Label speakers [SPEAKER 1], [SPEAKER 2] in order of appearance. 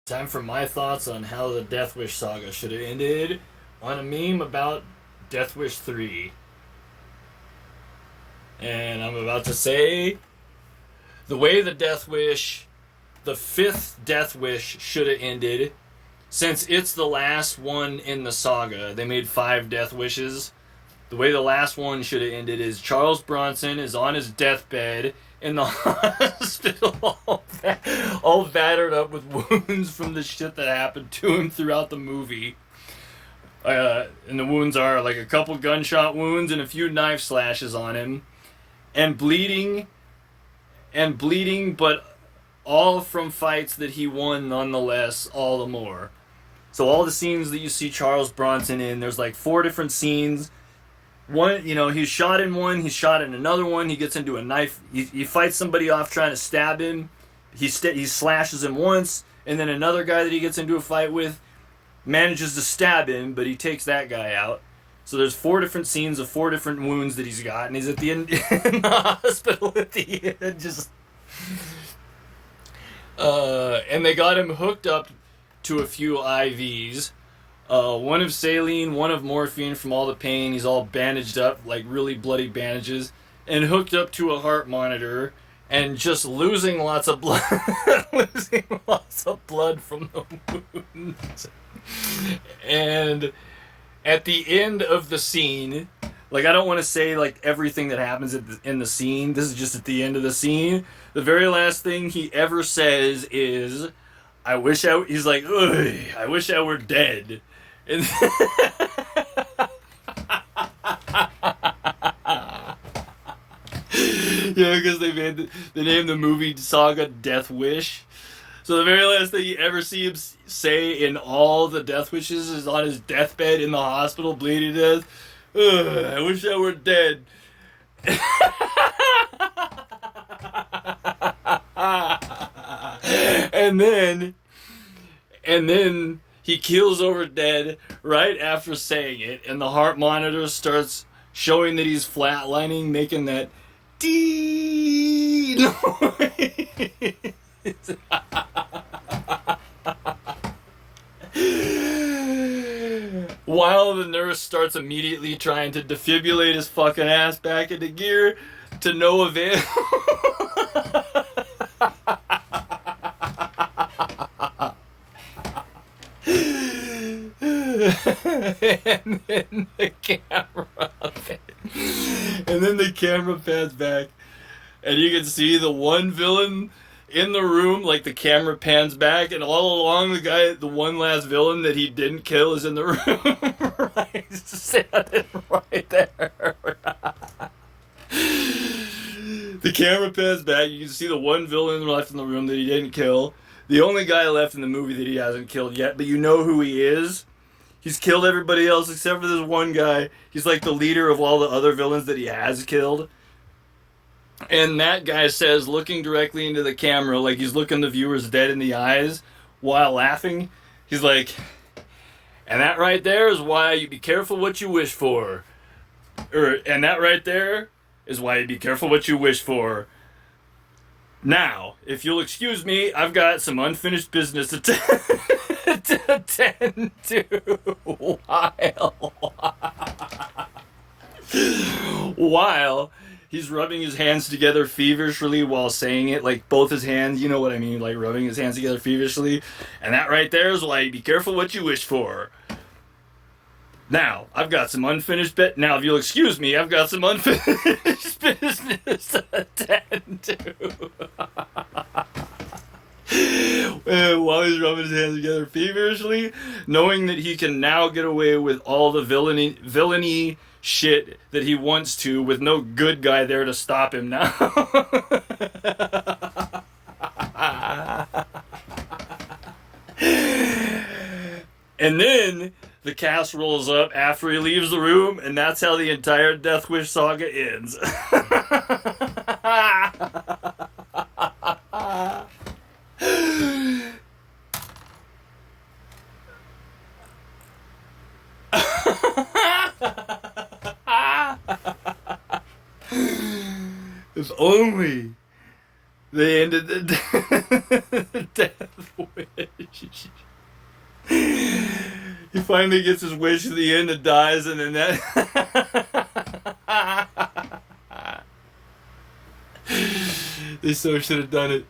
[SPEAKER 1] Time for my thoughts on how the Death Wish saga should have ended on a meme about Death Wish 3. And I'm about to say the way the fifth Death Wish should have ended, since it's the last one in the saga. They made 5 Death Wishes. The way the last one should have ended is Charles Bronson is on his deathbed in the hospital, all battered up with wounds from the shit that happened to him throughout the movie. And the wounds are like a couple gunshot wounds and a few knife slashes on him. And bleeding, but all from fights that he won nonetheless, all the more. So all the scenes that you see Charles Bronson in, there's like 4 different scenes. One, he's shot in one, he's shot in another one, he gets into a knife, he fights somebody off trying to stab him, he slashes him once, and then another guy that he gets into a fight with manages to stab him, but he takes that guy out. So there's 4 different scenes of 4 different wounds that he's got, and he's at the end in the hospital at the end, just... and they got him hooked up to a few IVs. One of saline, one of morphine from all the pain. He's all bandaged up, like really bloody bandages, and hooked up to a heart monitor, and just losing lots of blood, losing lots of blood from the wounds. And at the end of the scene, like, I don't want to say like everything that happens in the scene. This is just at the end of the scene. The very last thing he ever says is, he's like, "Ugh, I wish I were dead." And yeah, because they named the movie Saga Death Wish. So the very last thing you ever see him say in all the Death Wishes is on his deathbed in the hospital, bleeding to death. "Ugh, I wish I were dead." and then he keels over dead right after saying it, and the heart monitor starts showing that he's flatlining, making that dee noise. While the nurse starts immediately trying to defibrillate his fucking ass back into gear, to no avail. And then the camera pans back, and you can see the one villain in the room. Like, the camera pans back, and all along the one last villain that he didn't kill is in the room. Right, he's standing right there. The camera pans back, you can see the one villain left in the room that he didn't kill. The only guy left in the movie that he hasn't killed yet, but you know who he is. He's killed everybody else except for this one guy. He's like the leader of all the other villains that he has killed. And that guy says, looking directly into the camera, like he's looking the viewers dead in the eyes while laughing, he's like, "And that right there is why you be careful what you wish for." And that right there is why you be careful what you wish for. Now, if you'll excuse me, I've got some unfinished business to attend to while he's rubbing his hands together feverishly while saying it, like both his hands, you know what I mean, like rubbing his hands together feverishly. "And that right there is why you be careful what you wish for. Now, I've got some unfinished Now, if you'll excuse me, I've got some unfinished business to attend to." While he's rubbing his hands together feverishly, knowing that he can now get away with all the villainy shit that he wants to, with no good guy there to stop him now. And then the cast rolls up after he leaves the room, and that's how the entire Death Wish saga ends. If only they ended the Death Wish. He finally gets his wish at the end and dies, and then that. They so should have done it.